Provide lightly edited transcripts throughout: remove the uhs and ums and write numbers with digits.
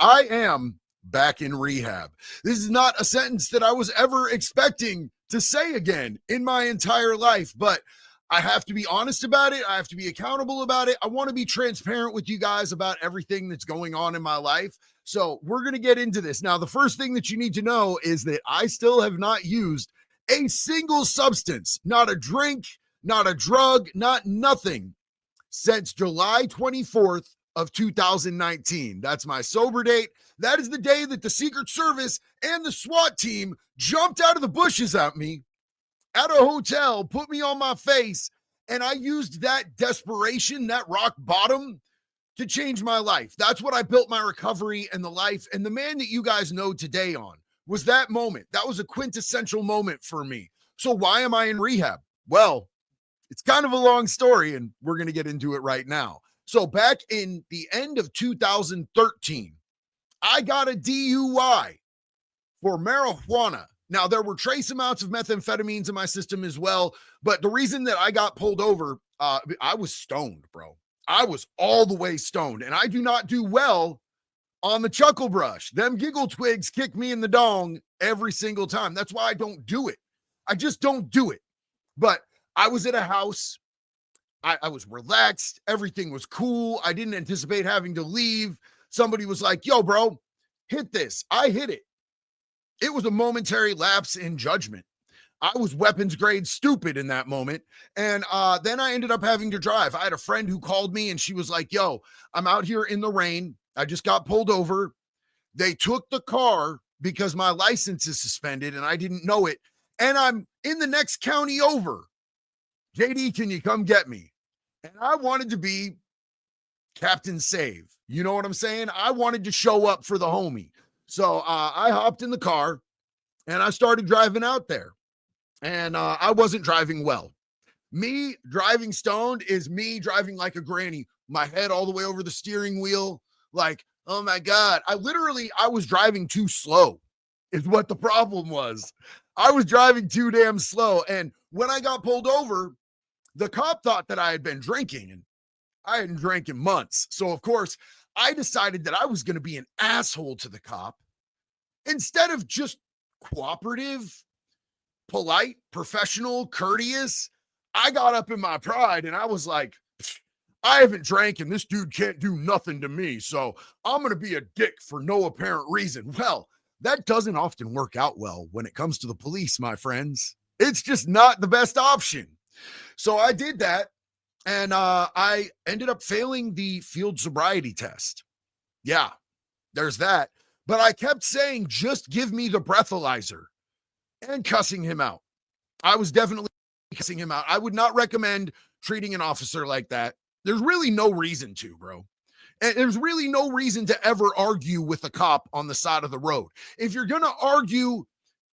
I am back in rehab. This is not a sentence that I was ever expecting to say again in my entire life, but I have to be honest about it. I have to be accountable about it. I want to be transparent with you guys about everything that's going on in my life. So we're going to get into this. Now, the first thing that you need to know is that I still have not used a single substance, not a drink, not a drug, not nothing since July 24th of 2019. That's my sober date. That is the day that the Secret Service and the SWAT team jumped out of the bushes at me at a hotel, put me on my face, and I used that desperation, that rock bottom, to change my life. That's what I built my recovery and the life and the man that you guys know today on was that moment. That was a quintessential moment for me. So why am I in rehab? Well, it's kind of a long story, and we're going to get into it right now. So back in the end of 2013, I got a DUI for marijuana. Now, there were trace amounts of methamphetamines in my system as well, but the reason that I got pulled over, I was stoned, bro. I was all the way stoned, and I do not do well on the chuckle brush. Them giggle twigs kick me in the dong every single time. That's why I don't do it. I just don't do it. But I was at a house. I was relaxed. Everything was cool. I didn't anticipate having to leave. Somebody was like, yo, bro, hit this. I hit it. It was a momentary lapse in judgment. I was weapons grade stupid in that moment. And then I ended up having to drive. I had a friend who called me and she was like, yo, I'm out here in the rain. I just got pulled over. They took the car because my license is suspended and I didn't know it. And I'm in the next county over. JD, can you come get me? And I wanted to be Captain Save. You know what I'm saying? I wanted to show up for the homie. So I hopped in the car and I started driving out there. And I wasn't driving well. Me driving stoned is me driving like a granny, my head all the way over the steering wheel. Like, oh my God, I was driving too slow is what the problem was. I was driving too damn slow. And when I got pulled over, the cop thought that I had been drinking, and I hadn't drank in months. So of course I decided that I was going to be an asshole to the cop instead of just cooperative, polite, professional, courteous. I got up in my pride and I was like, I haven't drank and this dude can't do nothing to me. So I'm going to be a dick for no apparent reason. Well, that doesn't often work out well when it comes to the police, my friends. It's just not the best option. So I did that. And I ended up failing the field sobriety test. Yeah, there's that. But I kept saying, just give me the breathalyzer, and cussing him out. I was definitely cussing him out. I would not recommend treating an officer like that. There's really no reason to, bro. And there's really no reason to ever argue with a cop on the side of the road. If you're going to argue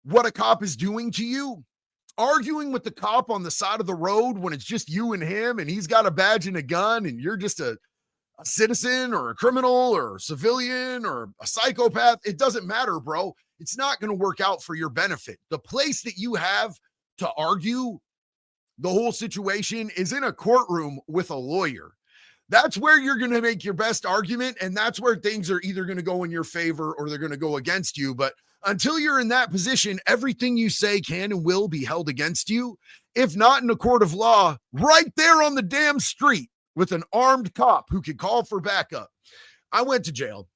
what a cop is doing to you, arguing with the cop on the side of the road when it's just you and him and he's got a badge and a gun and you're just a citizen or a criminal or a civilian or a psychopath, it doesn't matter, bro. It's not going to work out for your benefit. The place that you have to argue the whole situation is in a courtroom with a lawyer. That's where you're going to make your best argument, and that's where things are either going to go in your favor or they're going to go against you. But until you're in that position, everything you say can and will be held against you, if not in a court of law, right there on the damn street with an armed cop who could call for backup. I went to jail.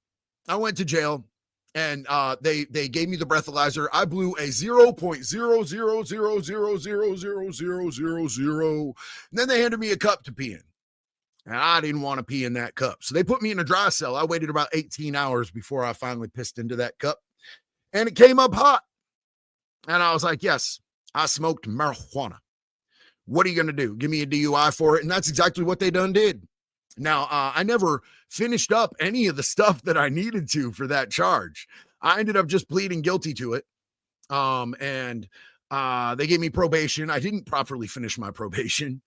And they gave me the breathalyzer. I blew a 0.000000000. And then they handed me a cup to pee in. And I didn't want to pee in that cup. So they put me in a dry cell. I waited about 18 hours before I finally pissed into that cup. And it came up hot. And I was like, yes, I smoked marijuana. What are you going to do? Give me a DUI for it? And that's exactly what they done did. Now, I never finished up any of the stuff that I needed to for that charge. I ended up just pleading guilty to it. And they gave me probation. I didn't properly finish my probation.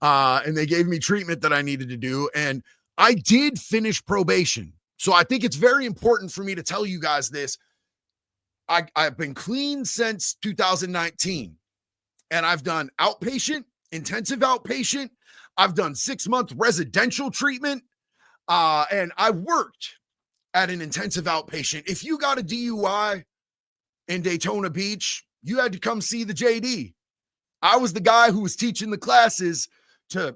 And they gave me treatment that I needed to do. And I did finish probation. So I think it's very important for me to tell you guys this. I've been clean since 2019. And I've done outpatient, intensive outpatient. I've done 6-month residential treatment. And I worked at an intensive outpatient. If you got a DUI in Daytona Beach, you had to come see the JD. I was the guy who was teaching the classes to,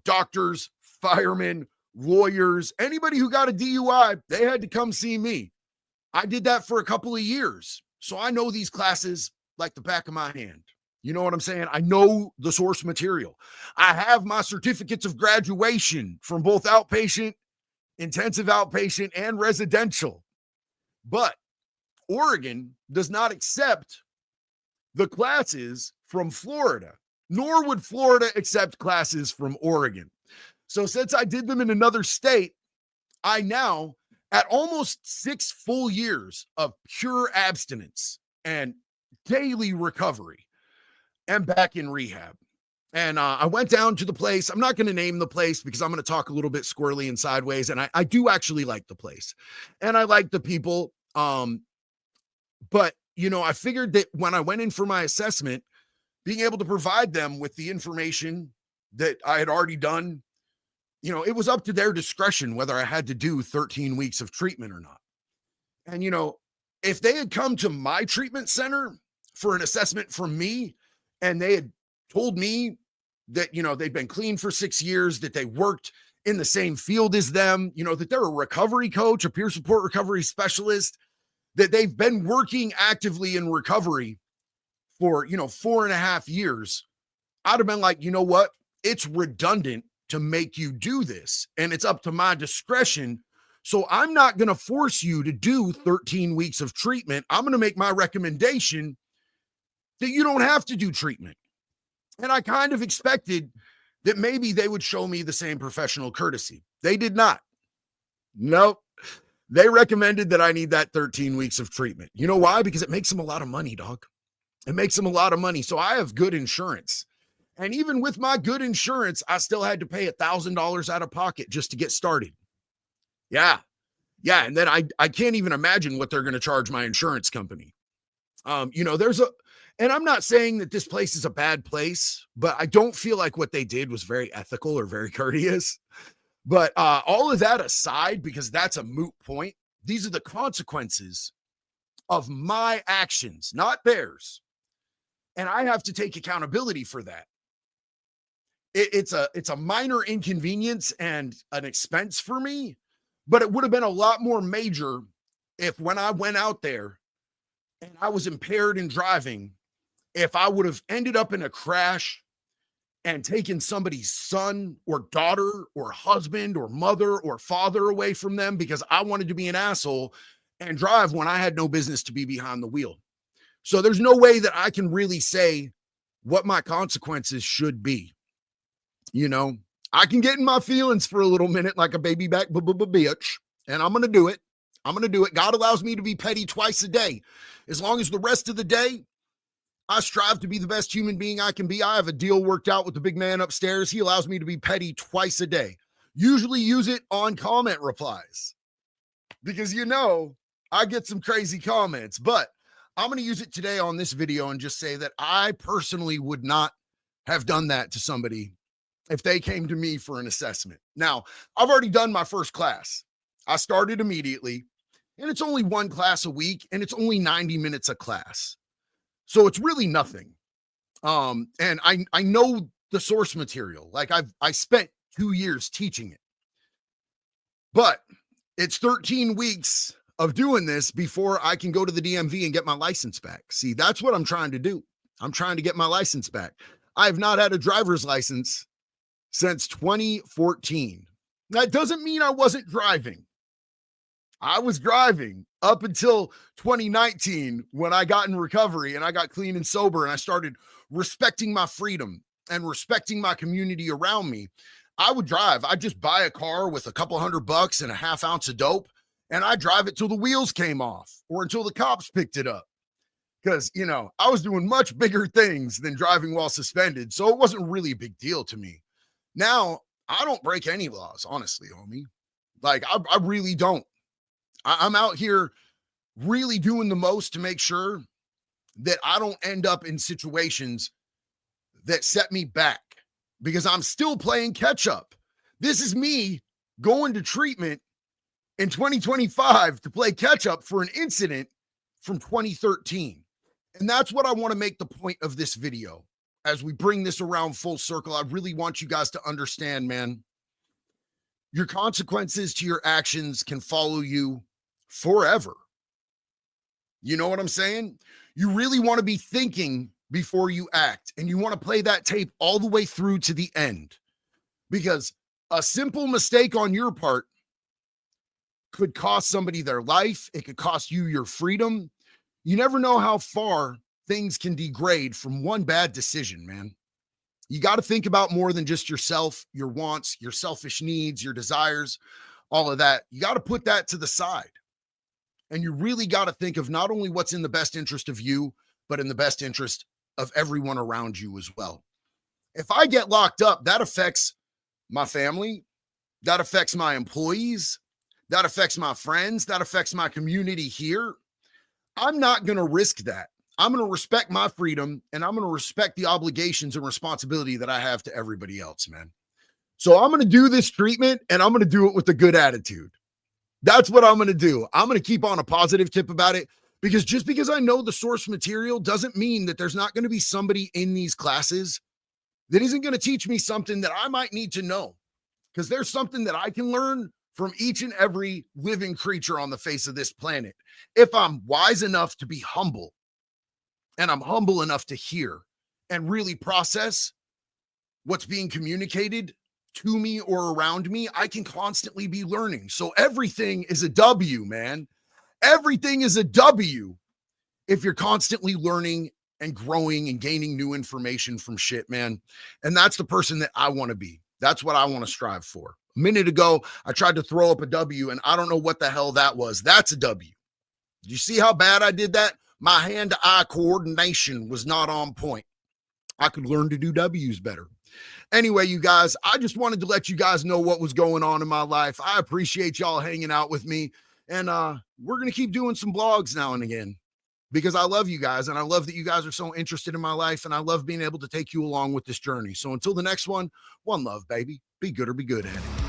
doctors, firemen, lawyers, anybody who got a DUI, they had to come see me. I did that for a couple of years. So I know these classes like the back of my hand. You know what I'm saying? I know the source material. I have my certificates of graduation from both outpatient, intensive outpatient, and residential. But Oregon does not accept the classes from Florida, nor would Florida accept classes from Oregon. So since I did them in another state, I now, at almost 6 full years of pure abstinence and daily recovery, am back in rehab. And I went down to the place. I'm not going to name the place because I'm going to talk a little bit squirrely and sideways. And I do actually like the place. And I like the people. But, I figured that when I went in for my assessment, being able to provide them with the information that I had already done, it was up to their discretion whether I had to do 13 weeks of treatment or not. And, if they had come to my treatment center for an assessment from me and they had told me that, they'd been clean for 6 years, that they worked in the same field as them, that they're a recovery coach, a peer support recovery specialist, that they've been working actively in recovery for, 4.5 years, I'd have been like, you know what? It's redundant to make you do this. And it's up to my discretion. So I'm not going to force you to do 13 weeks of treatment. I'm going to make my recommendation that you don't have to do treatment. And I kind of expected that maybe they would show me the same professional courtesy. They did not. Nope. They recommended that I need that 13 weeks of treatment. You know why? Because it makes them a lot of money, dog. It makes them a lot of money. So I have good insurance. And even with my good insurance, I still had to pay $1,000 out of pocket just to get started. Yeah. And then I can't even imagine what they're going to charge my insurance company. And I'm not saying that this place is a bad place, but I don't feel like what they did was very ethical or very courteous. But all of that aside, because that's a moot point, these are the consequences of my actions, not theirs. And I have to take accountability for that. It's a minor inconvenience and an expense for me, but it would have been a lot more major if when I went out there and I was impaired in driving, if I would have ended up in a crash and taken somebody's son or daughter or husband or mother or father away from them because I wanted to be an asshole and drive when I had no business to be behind the wheel. So there's no way that I can really say what my consequences should be. I can get in my feelings for a little minute like a baby back bitch, and I'm going to do it. God allows me to be petty twice a day. As long as the rest of the day, I strive to be the best human being I can be. I have a deal worked out with the big man upstairs. He allows me to be petty twice a day. Usually use it on comment replies because, I get some crazy comments, but I'm going to use it today on this video and just say that I personally would not have done that to somebody if they came to me for an assessment. Now, I've already done my first class. I started immediately, and it's only one class a week, and it's only 90 minutes a class. So it's really nothing. And I know the source material. Like I spent 2 years teaching it. But it's 13 weeks of doing this before I can go to the DMV and get my license back. See, that's what I'm trying to do. I'm trying to get my license back. I have not had a driver's license since 2014. That doesn't mean I wasn't driving. I was driving up until 2019 when I got in recovery and I got clean and sober and I started respecting my freedom and respecting my community around me. I would drive. I'd just buy a car with a couple $100 and a half ounce of dope, and I'd drive it till the wheels came off or until the cops picked it up. Because, I was doing much bigger things than driving while suspended. So it wasn't really a big deal to me. Now, I don't break any laws, honestly, homie. Like, I really don't. I'm out here really doing the most to make sure that I don't end up in situations that set me back because I'm still playing catch up. This is me going to treatment in 2025 to play catch up for an incident from 2013. And that's what I want to make the point of this video. As we bring this around full circle, I really want you guys to understand, man, your consequences to your actions can follow you forever. You know what I'm saying? You really want to be thinking before you act, and you want to play that tape all the way through to the end, because a simple mistake on your part could cost somebody their life. It could cost you your freedom. You never know how far things can degrade from one bad decision, man. You got to think about more than just yourself, your wants, your selfish needs, your desires, all of that. You got to put that to the side. And you really got to think of not only what's in the best interest of you, but in the best interest of everyone around you as well. If I get locked up, that affects my family, that affects my employees, that affects my friends, that affects my community here. I'm not going to risk that. I'm going to respect my freedom, and I'm going to respect the obligations and responsibility that I have to everybody else, man. So I'm going to do this treatment, and I'm going to do it with a good attitude. That's what I'm going to do. I'm going to keep on a positive tip about it, because just because I know the source material doesn't mean that there's not going to be somebody in these classes that isn't going to teach me something that I might need to know, because there's something that I can learn from each and every living creature on the face of this planet, if I'm wise enough to be humble, and I'm humble enough to hear and really process what's being communicated to me or around me. I can constantly be learning. So everything is a W, man. Everything is a W if you're constantly learning and growing and gaining new information from shit, man. And that's the person that I want to be. That's what I want to strive for. A minute ago, I tried to throw up a W, and I don't know what the hell that was. That's a W. Did you see how bad I did that? My hand-to-eye coordination was not on point. I could learn to do W's better. Anyway, you guys, I just wanted to let you guys know what was going on in my life. I appreciate y'all hanging out with me. And we're going to keep doing some blogs now and again, because I love you guys, and I love that you guys are so interested in my life, and I love being able to take you along with this journey. So until the next one love, baby. Be good or be good at it.